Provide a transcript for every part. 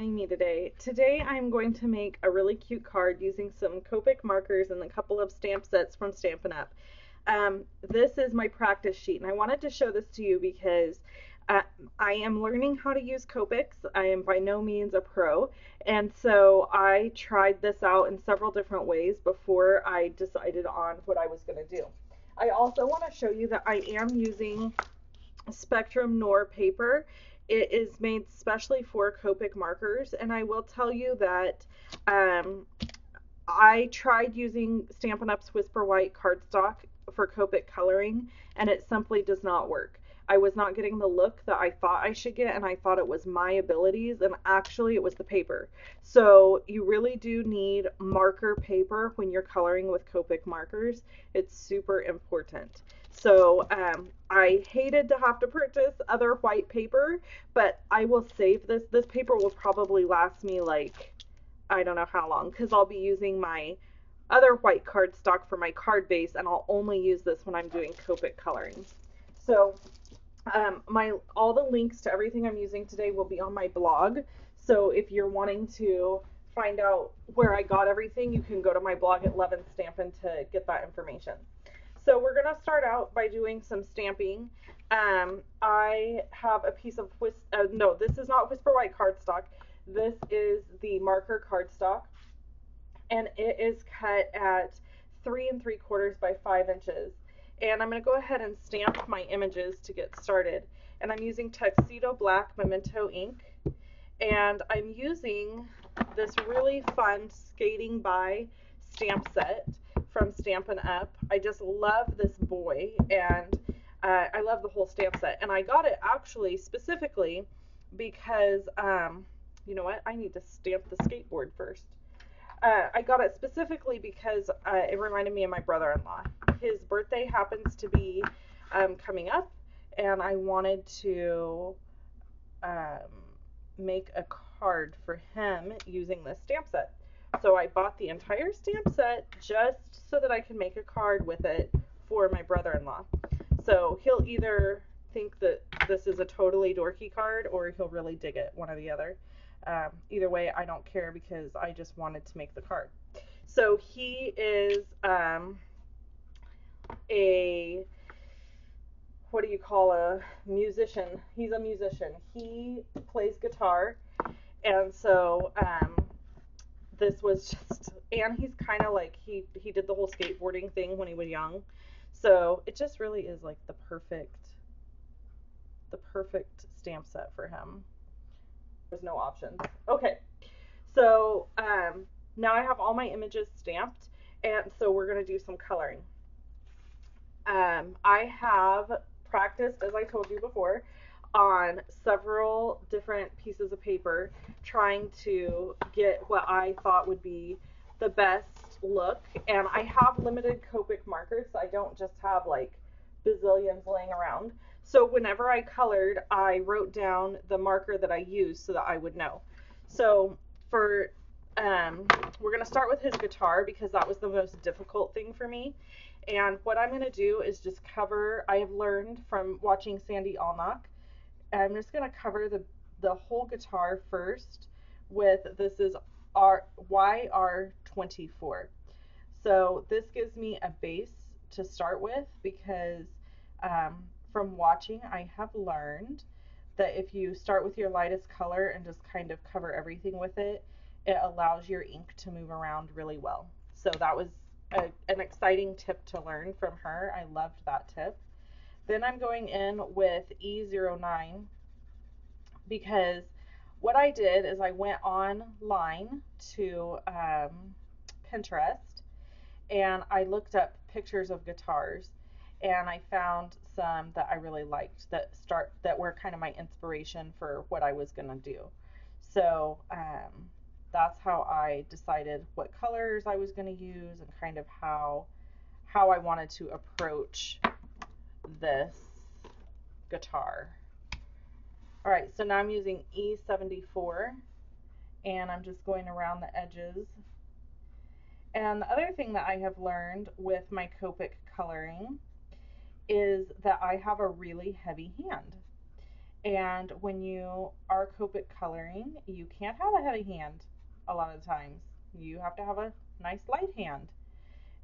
joining me today. Today I'm going to make a really cute card using some Copic markers and a couple of stamp sets from Stampin' Up. This is my practice sheet, and I wanted to show this to you because I am learning how to use Copics. I am by no means a pro, and so I tried this out in several different ways before I decided on what I was going to do. I also want to show you that I am using Spectrum Noir paper. It is made specially for Copic markers, and I will tell you that I tried using Stampin' Up's Whisper White cardstock for Copic coloring, and it simply does not work. I was not getting the look that I thought I should get, and I thought it was my abilities, and actually it was the paper. So you really do need marker paper when you're coloring with Copic markers. It's super important. So I hated to have to purchase other white paper, but I will save this. This paper will probably last me like, I don't know how long, because I'll be using my other white cardstock for my card base, and I'll only use this when I'm doing Copic coloring. So all the links to everything I'm using today will be on my blog. So if you're wanting to find out where I got everything, you can go to my blog at Love and Stampin' to get that information. So we're going to start out by doing some stamping. I have a piece of, no, this is not Whisper White cardstock. This is the marker cardstock, and it is cut at 3 3/4 by 5 inches. And I'm going to go ahead and stamp my images to get started. And I'm using Tuxedo Black Memento ink. And I'm using this really fun Skating By stamp set from Stampin' Up. I just love this boy, and I love the whole stamp set. And I got it actually specifically because, you know what, I need to stamp the skateboard first. I got it specifically because it reminded me of my brother-in-law. His birthday happens to be coming up, and I wanted to make a card for him using this stamp set. So I bought the entire stamp set just so that I can make a card with it for my brother-in-law. So he'll either think that this is a totally dorky card, or he'll really dig it, one or the other. Either way, I don't care because I just wanted to make the card. So he is what do you call a musician? He's a musician. He plays guitar, and so this was just, and he's kind of like, he did the whole skateboarding thing when he was young, so it just really is like the perfect stamp set for him. There's no options. Okay, so now I have all my images stamped, and so we're going to do some coloring. I have practiced, as I told you before, on several different pieces of paper, trying to get what I thought would be the best look. And I have limited Copic markers, so I don't just have like bazillions laying around. So whenever I colored, I wrote down the marker that I used so that I would know. So for we're going to start with his guitar because that was the most difficult thing for me. And what I'm going to do is just cover, I have learned from watching Sandy Allnock, I'm just going to cover the whole guitar first with, this is YR24. So this gives me a base to start with because from watching, I have learned that if you start with your lightest color and just kind of cover everything with it, it allows your ink to move around really well. So that was an exciting tip to learn from her. I loved that tip. Then I'm going in with E09 because what I did is I went online to Pinterest and I looked up pictures of guitars, and I found some that I really liked that were kind of my inspiration for what I was gonna do. So that's how I decided what colors I was gonna use and kind of how I wanted to approach this guitar. All right, so now I'm using E74, and I'm just going around the edges. And the other thing that I have learned with my Copic coloring is that I have a really heavy hand. And when you are Copic coloring, you can't have a heavy hand a lot of times. You have to have a nice light hand.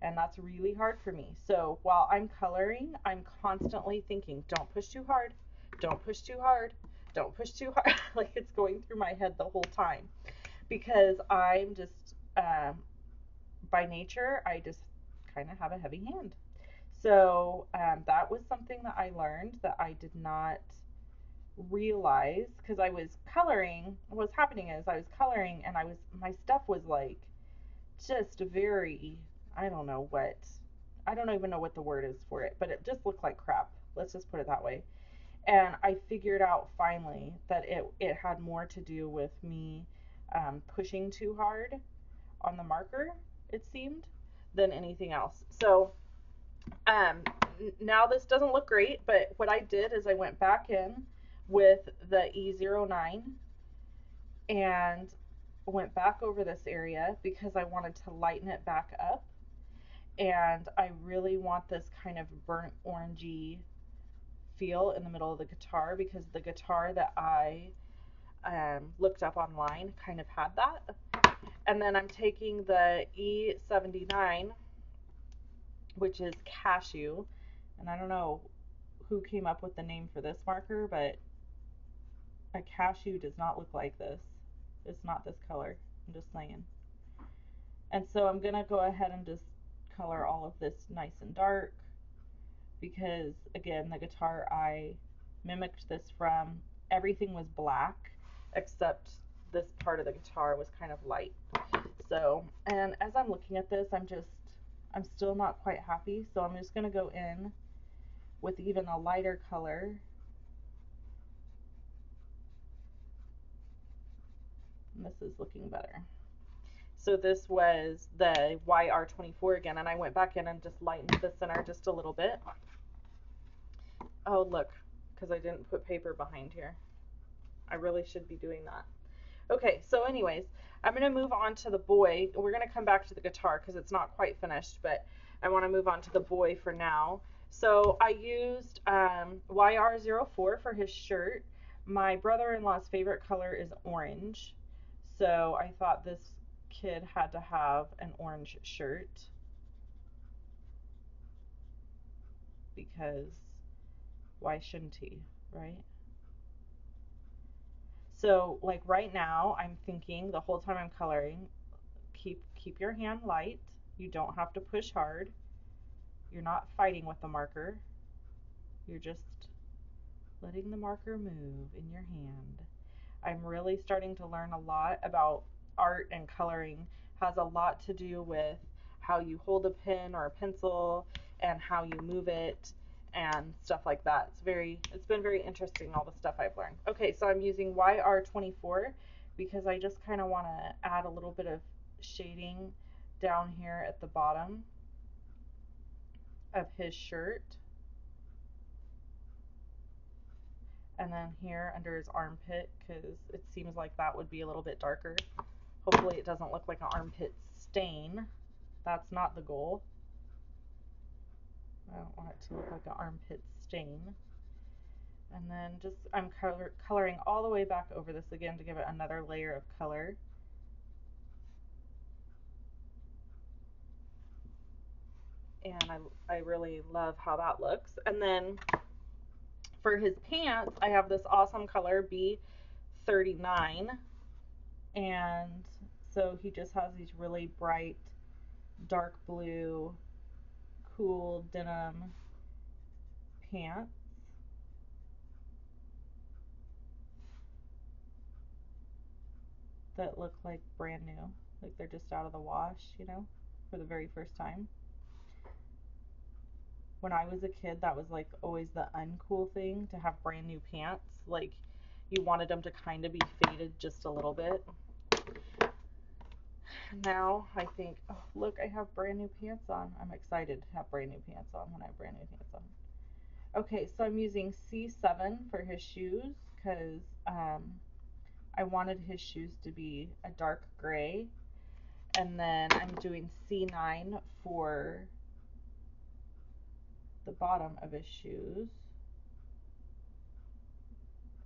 And that's really hard for me. So while I'm coloring, I'm constantly thinking, don't push too hard, don't push too hard, don't push too hard. Like it's going through my head the whole time because I'm just, by nature, I just kind of have a heavy hand. So that was something that I learned that I did not realize because I was coloring. What's happening is I was coloring and my stuff was like just very, I don't know what, I don't even know what the word is for it, but it just looked like crap. Let's just put it that way. And I figured out finally that it had more to do with me pushing too hard on the marker, it seemed, than anything else. So um, now this doesn't look great, but what I did is I went back in with the E09 and went back over this area because I wanted to lighten it back up. And I really want this kind of burnt orangey feel in the middle of the guitar because the guitar that I looked up online kind of had that. And then I'm taking the E79, which is cashew, and I don't know who came up with the name for this marker, but a cashew does not look like this. It's not this color. I'm just saying. And so I'm gonna go ahead and just color all of this nice and dark because again, the guitar I mimicked this from, everything was black except this part of the guitar was kind of light. So, and as I'm looking at this, I'm still not quite happy. So I'm just gonna go in with even a lighter color. And this is looking better. So this was the YR24 again, and I went back in and just lightened the center just a little bit. Oh, look, because I didn't put paper behind here. I really should be doing that. Okay, so anyways, I'm going to move on to the boy. We're going to come back to the guitar because it's not quite finished, but I want to move on to the boy for now. So I used YR04 for his shirt. My brother-in-law's favorite color is orange, so I thought this kid had to have an orange shirt because why shouldn't he, right? So like right now I'm thinking the whole time I'm coloring, keep your hand light. You don't have to push hard. You're not fighting with the marker. You're just letting the marker move in your hand. I'm really starting to learn a lot about art, and coloring has a lot to do with how you hold a pen or a pencil and how you move it and stuff like that. It's been very interesting, all the stuff I've learned. Okay, so I'm using YR24 because I just kind of want to add a little bit of shading down here at the bottom of his shirt. And then here under his armpit, because it seems like that would be a little bit darker. Hopefully it doesn't look like an armpit stain. That's not the goal. I don't want it to look like an armpit stain. And then just I'm coloring all the way back over this again to give it another layer of color. And I really love how that looks. And then for his pants, I have this awesome color B39. And so he just has these really bright dark blue cool denim pants that look like brand new, like they're just out of the wash, you know, for the very first time. When I was a kid, that was like always the uncool thing, to have brand new pants. Like you wanted them to kind of be faded just a little bit. Now I think, oh look, I have brand new pants on. I'm excited to have brand new pants on when I have brand new pants on. Okay, so I'm using C7 for his shoes because I wanted his shoes to be a dark gray. And then I'm doing C9 for the bottom of his shoes.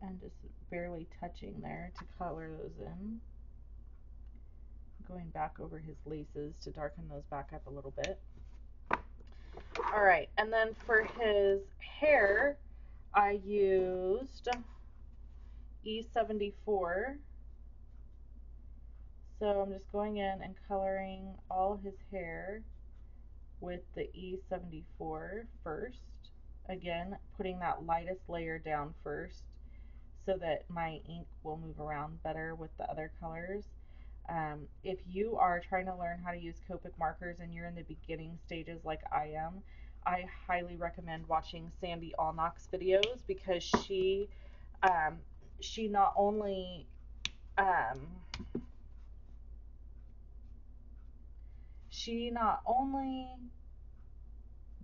and just barely touching there to color those in. Going back over his laces to darken those back up a little bit. All right, and then for his hair, I used E74. So I'm just going in and coloring all his hair with the E74 first. Again, putting that lightest layer down first so that my ink will move around better with the other colors. If you are trying to learn how to use Copic markers and you're in the beginning stages like I am, I highly recommend watching Sandy Allnock's videos, because she not only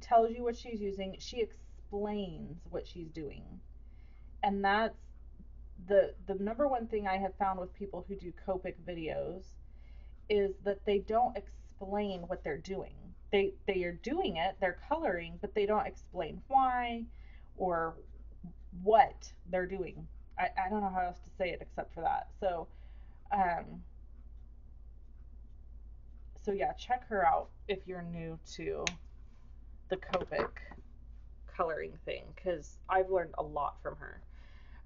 tells you what she's using, she explains what she's doing. And that's the number one thing I have found with people who do Copic videos, is that they don't explain what they're doing. They are doing it, they're coloring, but they don't explain why or what they're doing. I don't know how else to say it except for that. So yeah, check her out if you're new to the Copic coloring thing, because I've learned a lot from her.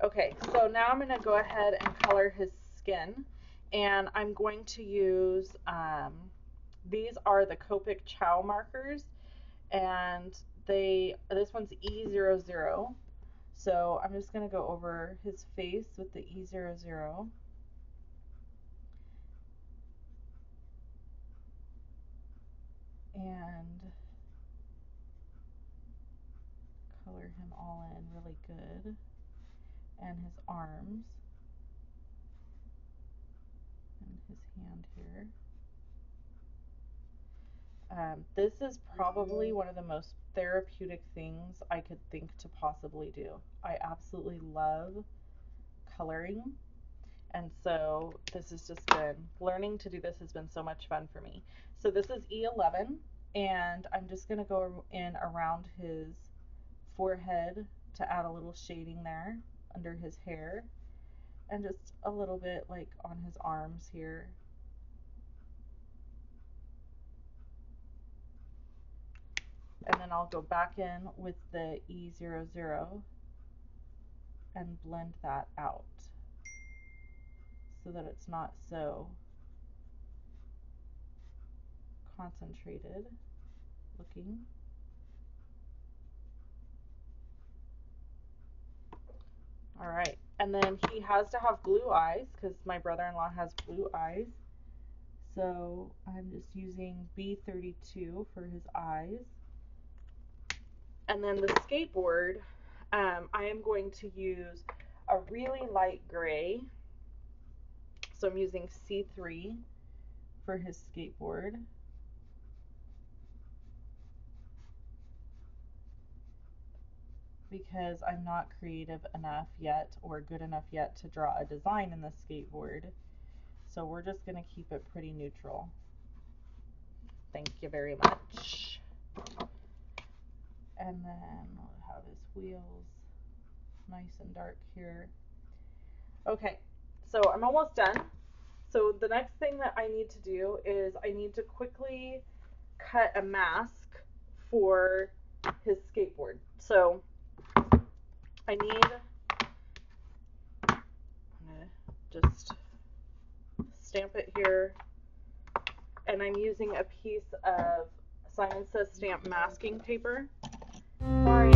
Okay, so now I'm going to go ahead and color his skin, and I'm going to use, these are the Copic Chow markers, and this one's E00, so I'm just going to go over his face with the E00, and color him all in really good, and his arms, and his hand here. This is probably one of the most therapeutic things I could think to possibly do. I absolutely love coloring, and so this has just been, learning to do this has been so much fun for me. So this is E11, and I'm just going to go in around his forehead to add a little shading there under his hair, and just a little bit like on his arms here. And then I'll go back in with the E00 and blend that out so that it's not so concentrated looking. All right, and then he has to have blue eyes because my brother-in-law has blue eyes. So I'm just using B32 for his eyes. And then the skateboard, I am going to use a really light gray. So I'm using C3 for his skateboard. Because I'm not creative enough yet or good enough yet to draw a design in the skateboard. So we're just going to keep it pretty neutral. Thank you very much. And then we'll have his wheels nice and dark here. Okay, so I'm almost done. So the next thing that I need to do is I need to quickly cut a mask for his skateboard. So I need, I'm gonna just stamp it here, and I'm using a piece of Simon Says Stamp masking paper. Sorry.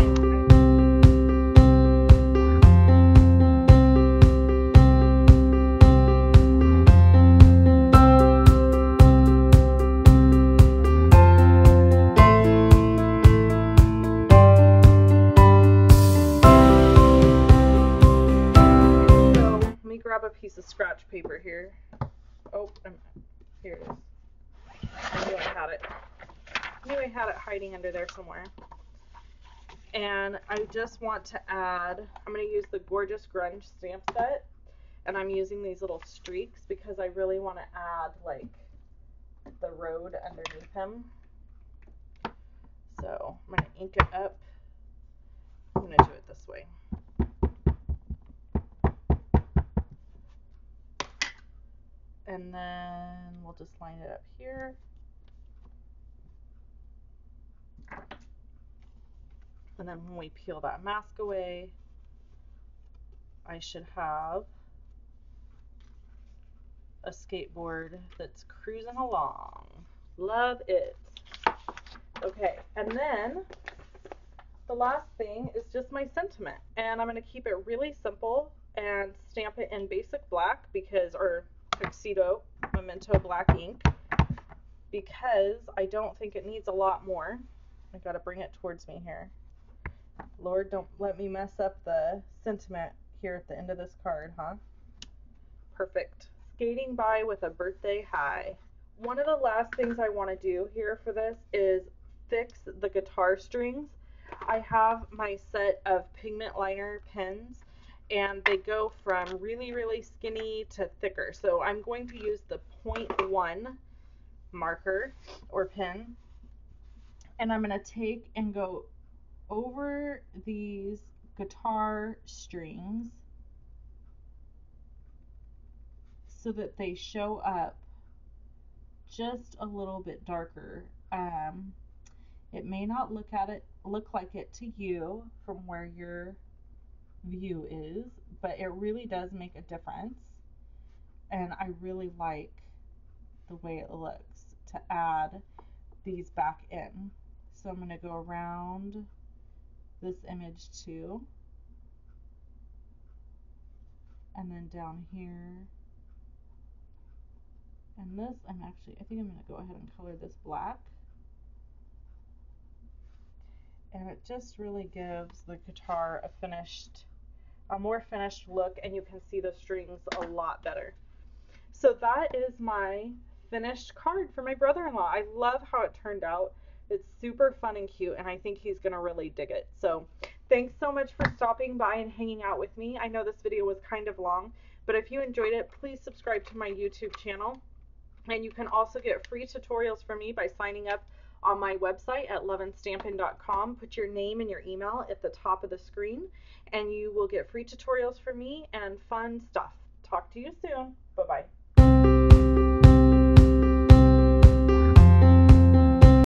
Grab a piece of scratch paper here. Oh, here it is. I knew I had it. I knew I had it hiding under there somewhere. And I just want to add, I'm going to use the Gorgeous Grunge stamp set, and I'm using these little streaks because I really want to add like the road underneath him. So I'm going to ink it up. I'm going to do it this way. And then we'll just line it up here. And then when we peel that mask away, I should have a skateboard that's cruising along. Love it. Okay, and then the last thing is just my sentiment. And I'm going to keep it really simple and stamp it in basic black because, or tuxedo memento black ink, because I don't think it needs a lot more. I got to bring it towards me here. Lord, don't let me mess up the sentiment here at the end of this card, huh? Perfect. Skating by with a birthday high. One of the last things I want to do here for this is fix the guitar strings. I have my set of pigment liner pens, and they go from really, really skinny to thicker. So I'm going to use the 0.1 marker or pen, and I'm going to take and go over these guitar strings so that they show up just a little bit darker. It may not look like it to you from where your view is, but it really does make a difference. And I really like the way it looks to add these back in. So I'm going to go around this image too, and then down here. And this, I think I'm going to go ahead and color this black. And it just really gives the guitar a more finished look, and you can see the strings a lot better. So that is my finished card for my brother-in-law. I love how it turned out. It's super fun and cute, and I think he's going to really dig it. So thanks so much for stopping by and hanging out with me. I know this video was kind of long, but if you enjoyed it, please subscribe to my YouTube channel. And you can also get free tutorials from me by signing up on my website at loveandstampin.com. Put your name and your email at the top of the screen, and you will get free tutorials from me and fun stuff. Talk to you soon. Bye-bye.